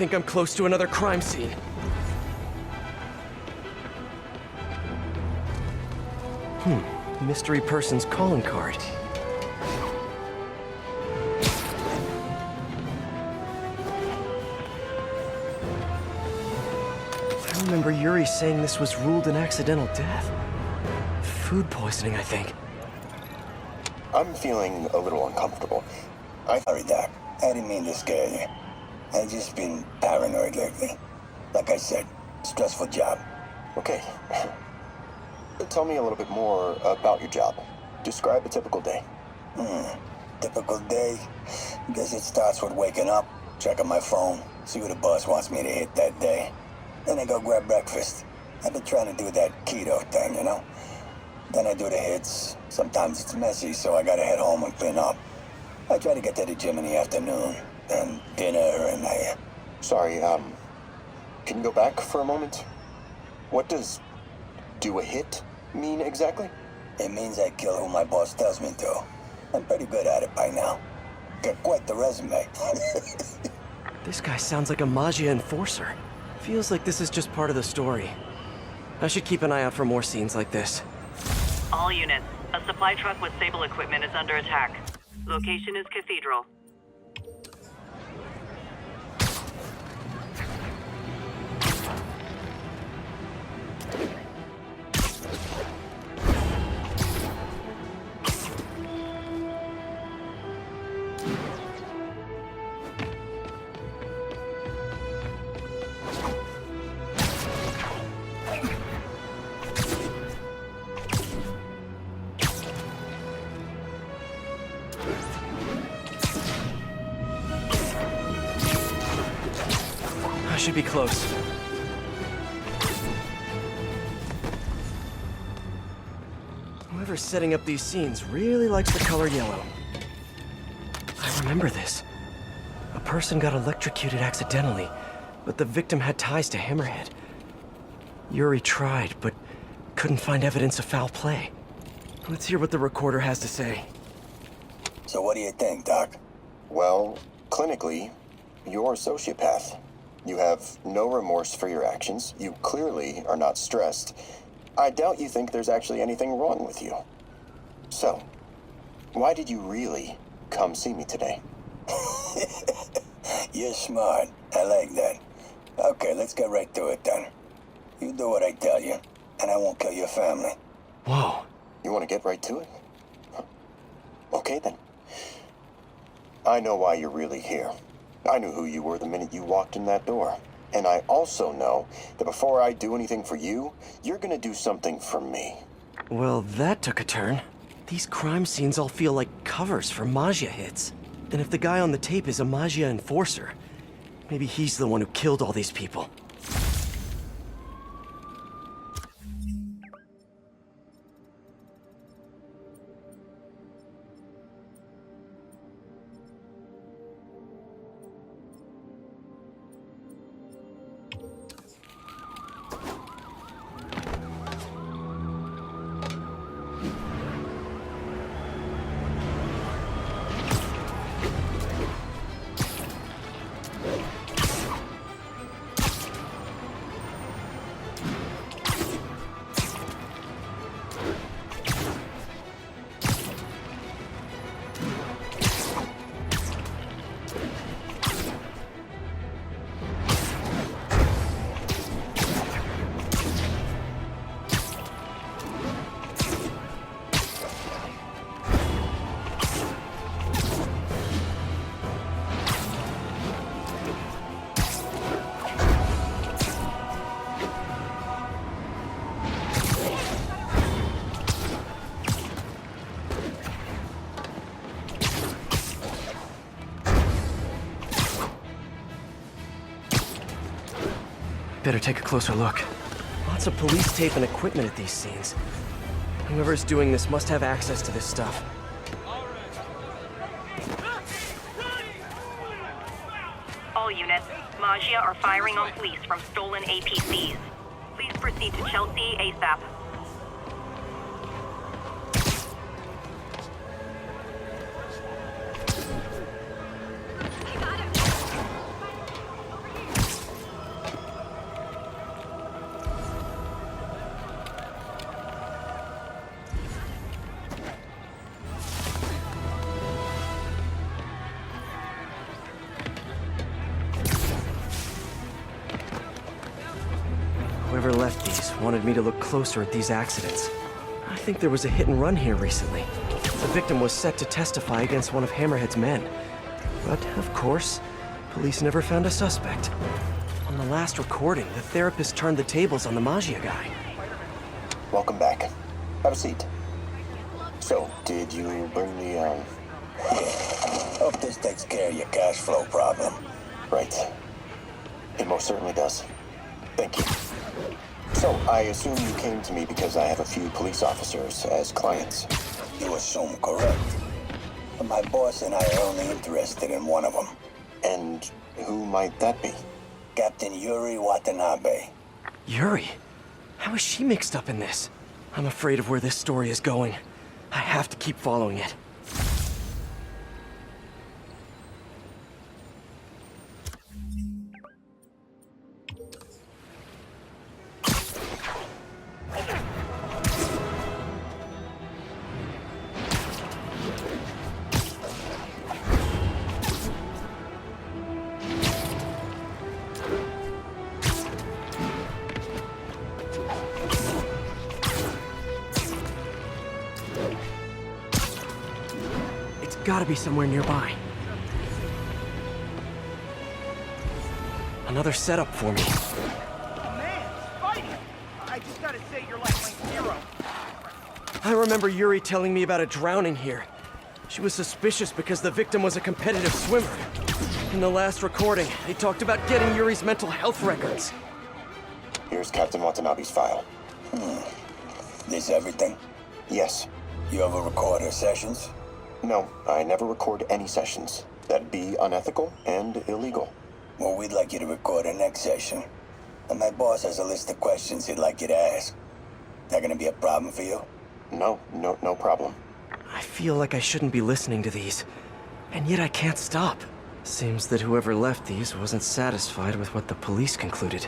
think I'm close to another crime scene. Mystery person's calling card. I remember Yuri saying this was ruled an accidental death. Food poisoning, I think. I'm feeling a little uncomfortable. Sorry, Doc. I didn't mean to scare you. I've just been paranoid lately. Like I said, stressful job. Okay. Tell me a little bit more about your job. Describe a typical day. Typical day? Guess it starts with waking up, checking my phone, see what the boss wants me to hit that day. Then I go grab breakfast. I've been trying to do that keto thing, you know? Then I do the hits. Sometimes it's messy, so I gotta head home and clean up. I try to get to the gym in the afternoon, and dinner, and Sorry, can you go back for a moment? What does do a hit mean exactly? It means I kill who my boss tells me to. I'm pretty good at it by now. Got quite the resume. This guy sounds like a Maggia enforcer. Feels like this is just part of the story. I should keep an eye out for more scenes like this. All units, a supply truck with Sable equipment is under attack. Location is Cathedral. I should be close. Whoever's setting up these scenes really likes the color yellow. I remember this. A person got electrocuted accidentally, but the victim had ties to Hammerhead. Yuri tried, but couldn't find evidence of foul play. Let's hear what the recorder has to say. So what do you think, Doc? Well, clinically, you're a sociopath. You have no remorse for your actions. You clearly are not stressed. I doubt you think there's actually anything wrong with you. So, why did you really come see me today? You're smart. I like that. Okay, let's get right to it then. You do what I tell you, and I won't kill your family. Whoa. You want to get right to it? Huh. Okay then. I know why you're really here. I knew who you were the minute you walked in that door. And I also know that before I do anything for you, you're gonna do something for me. Well, that took a turn. These crime scenes all feel like covers for Maggia hits. And if the guy on the tape is a Maggia enforcer, maybe he's the one who killed all these people. Better take a closer look. Lots of police tape and equipment at these scenes. Whoever's doing this must have access to this stuff. All units, Maggia are firing on police from stolen APCs. Please proceed to Chelsea ASAP. left these wanted me to look closer at these accidents. I think there was a hit and run here recently. The victim was set to testify against one of Hammerhead's men. But, of course, police never found a suspect. On the last recording, the therapist turned the tables on the Magia guy. Welcome back. Have a seat. So, did you bring the, Yeah. Hope this takes care of your cash flow problem. Right. It most certainly does. Thank you. So, I assume you came to me because I have a few police officers as clients. You assume correct. But my boss and I are only interested in one of them. And who might that be? Captain Yuri Watanabe. Yuri? How is she mixed up in this? I'm afraid of where this story is going. I have to keep following it. Gotta be somewhere nearby. Another setup for me. Man, Spidey! I just gotta say, you're like my hero. I remember Yuri telling me about a drowning here. She was suspicious because the victim was a competitive swimmer. In the last recording, they talked about getting Yuri's mental health records. Here's Captain Watanabe's file. This everything? Yes. You ever record her sessions? No, I never record any sessions. That'd be unethical and illegal. Well, we'd like you to record our next session. And my boss has a list of questions he'd like you to ask. That gonna be a problem for you? No problem. I feel like I shouldn't be listening to these, and yet I can't stop. Seems that whoever left these wasn't satisfied with what the police concluded.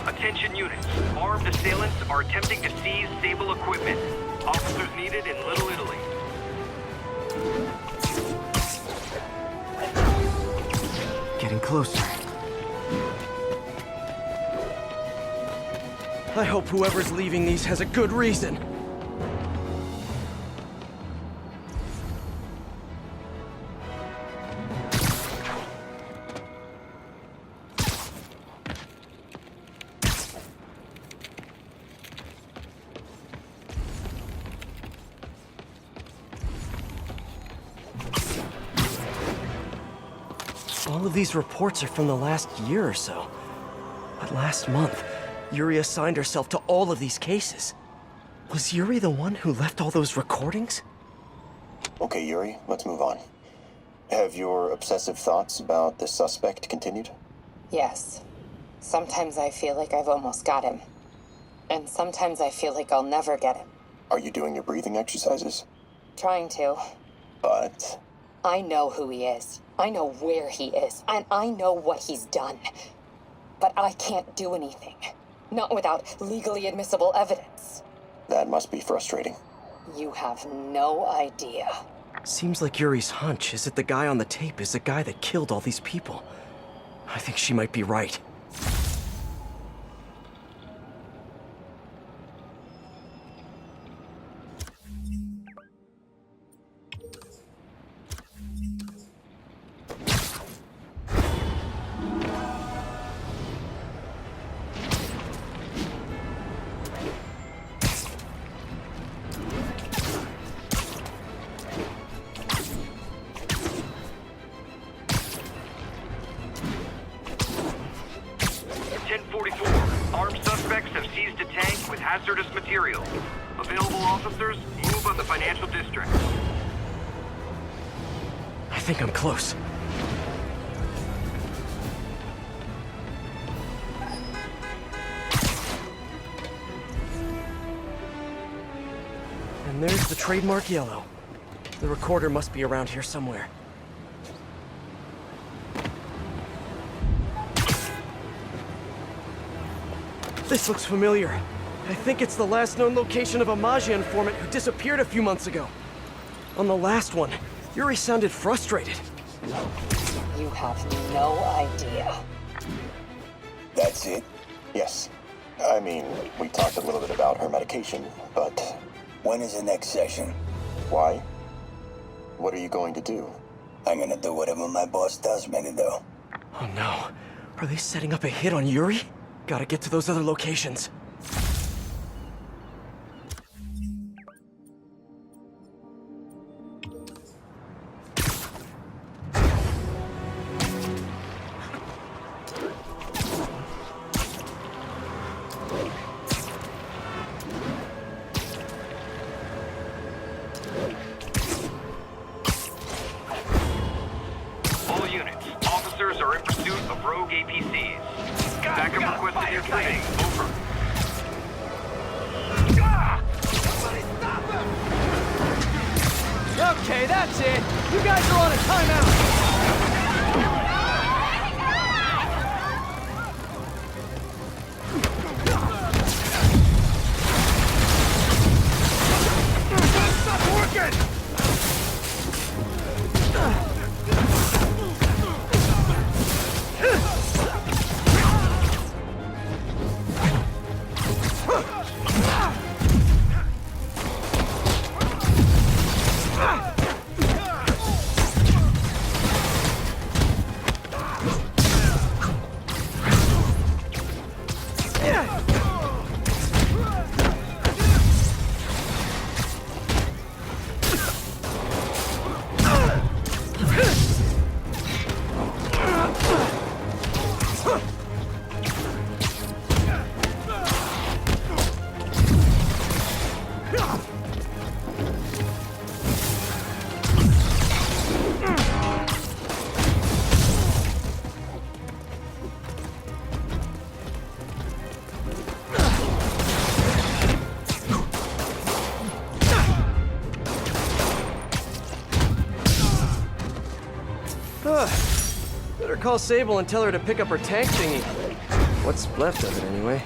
Attention units. Armed assailants are attempting to seize Sable equipment. Officers needed in Little Italy. Getting closer. I hope whoever's leaving these has a good reason. All of these reports are from the last year or so. But last month, Yuri assigned herself to all of these cases. Was Yuri the one who left all those recordings? Okay, Yuri, let's move on. Have your obsessive thoughts about the suspect continued? Yes. Sometimes I feel like I've almost got him. And sometimes I feel like I'll never get him. Are you doing your breathing exercises? Trying to. But... I know who he is. I know where he is. And I know what he's done. But I can't do anything. Not without legally admissible evidence. that must be frustrating. You have no idea. Seems like Yuri's hunch is that the guy on the tape is the guy that killed all these people. I think she might be right. Armed suspects have seized a tank with hazardous material. Available officers, move on the financial district. think I'm close. And there's the trademark yellow. The recorder must be around here somewhere. This looks familiar. I think it's the last known location of a Maggia informant who disappeared a few months ago. On the last one, Yuri sounded frustrated. You have no idea. That's it? Yes. I mean, we talked a little bit about her medication, but When is the next session? why? What are you going to do? I'm gonna do whatever my boss tells me to do. Oh no. Are they setting up a hit on Yuri? Gotta get to those other locations. All units, officers are in pursuit of rogue APCs. Backup requested in sighting. Over. Okay, that's it. You guys are on a timeout. Stop working! Better call Sable and tell her to pick up her tank thingy. What's left of it, anyway.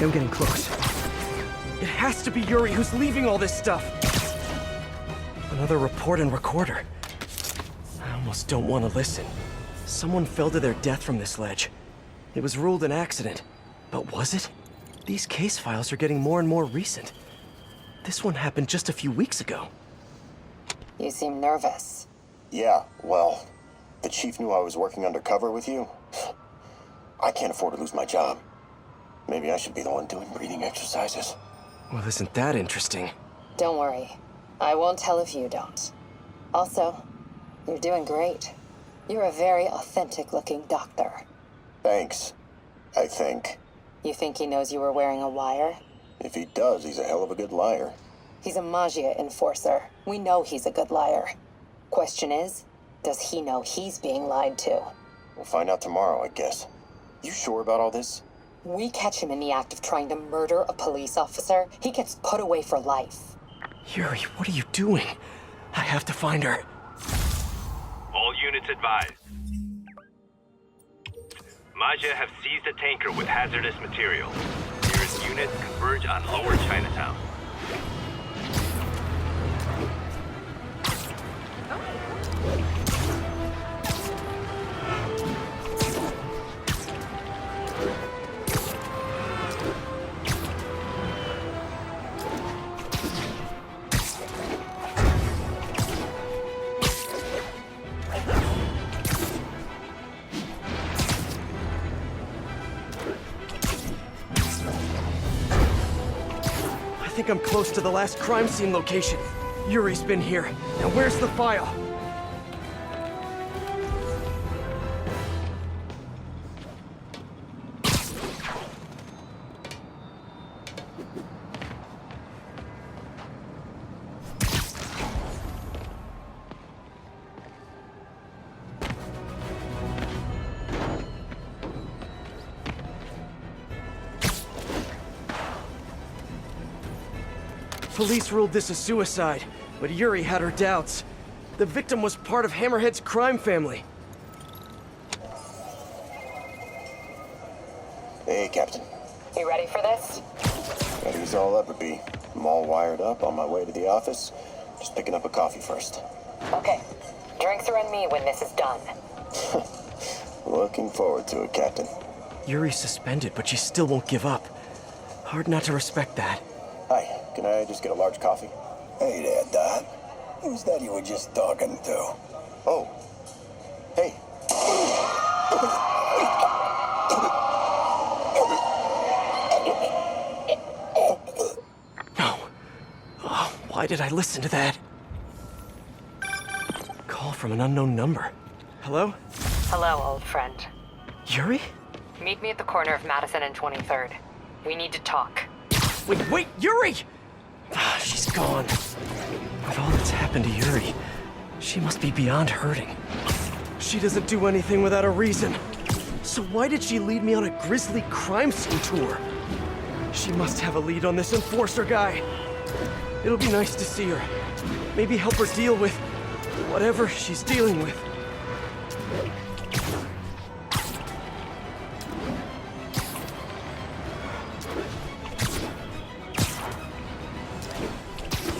I'm getting close. It has to be Yuri who's leaving all this stuff. Another report and recorder. I almost don't want to listen. Someone fell to their death from this ledge. It was ruled an accident. But was it? These case files are getting more and more recent. This one happened just a few weeks ago. You seem nervous. Yeah, well, the chief knew I was working undercover with you. I can't afford to lose my job. Maybe I should be the one doing breathing exercises. Well, isn't that interesting? Don't worry. I won't tell if you don't. Also, you're doing great. You're a very authentic-looking doctor. Thanks, I think. You think he knows you were wearing a wire? If he does, he's a hell of a good liar. He's a Maggia enforcer. We know he's a good liar. Question is, does he know he's being lied to? We'll find out tomorrow, I guess. You sure about all this? We catch him in the act of trying to murder a police officer, he gets put away for life. Yuri, what are you doing? I have to find her. All units advised. Maggia have seized a tanker with hazardous material. Nearest units converge on Lower Chinatown. think I'm close to the last crime scene location. Yuri's been here. Now where's the file? Police ruled this a suicide, but Yuri had her doubts. The victim was part of Hammerhead's crime family. Hey, Captain. You ready for this? Ready as I'll ever be. I'm all wired up on my way to the office. Just picking up a coffee first. Okay. Drinks are on me when this is done. Looking forward to it, Captain. Yuri's suspended, but she still won't give up. Hard not to respect that. Hi, can I just get a large coffee? Hey there, Dot. Who's that you were just talking to? Oh. Hey. No. Oh, why did I listen to that? Call from an unknown number. Hello? Hello, old friend. Yuri? Meet me at the corner of Madison and 23rd. We need to talk. Wait, Yuri! Ah, she's gone. With all that's happened to Yuri, she must be beyond hurting. She doesn't do anything without a reason. So why did she lead me on a grisly crime scene tour? She must have a lead on this enforcer guy. It'll be nice to see her. Maybe help her deal with whatever she's dealing with.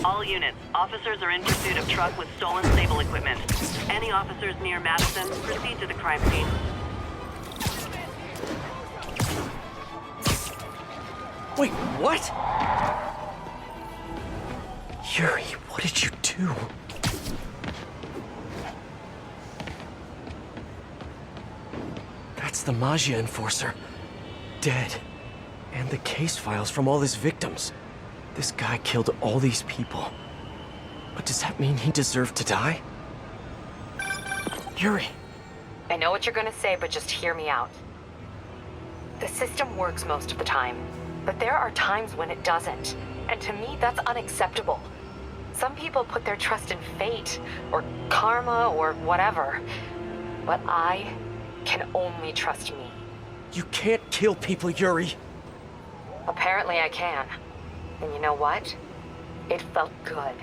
All units, officers are in pursuit of truck with stolen Sable equipment. Any officers near Madison, proceed to the crime scene. Wait, what? Yuri, what did you do? That's the Maggia enforcer. Dead. And the case files from all his victims. This guy killed all these people. But does that mean he deserved to die? Yuri. I know what you're gonna say, but just hear me out. The system works most of the time, but there are times when it doesn't. And to me, that's unacceptable. Some people put their trust in fate, or karma, or whatever. But I can only trust me. You can't kill people, Yuri. Apparently I can. And you know what? It felt good.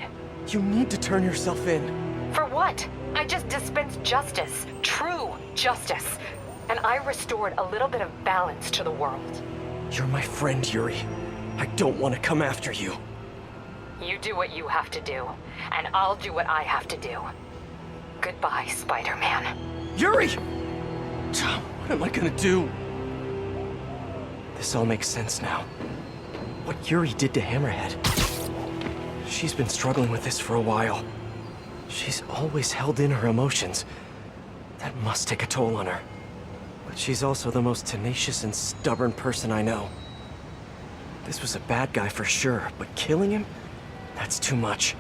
You need to turn yourself in. For what? I just dispensed justice. True justice. And I restored a little bit of balance to the world. You're my friend, Yuri. I don't want to come after you. You do what you have to do, and I'll do what I have to do. Goodbye, Spider-Man. Yuri! What am I gonna do? This all makes sense now. What Yuri did to Hammerhead. She's been struggling with this for a while. She's always held in her emotions. That must take a toll on her. But she's also the most tenacious and stubborn person I know. This was a bad guy for sure, but killing him? That's too much.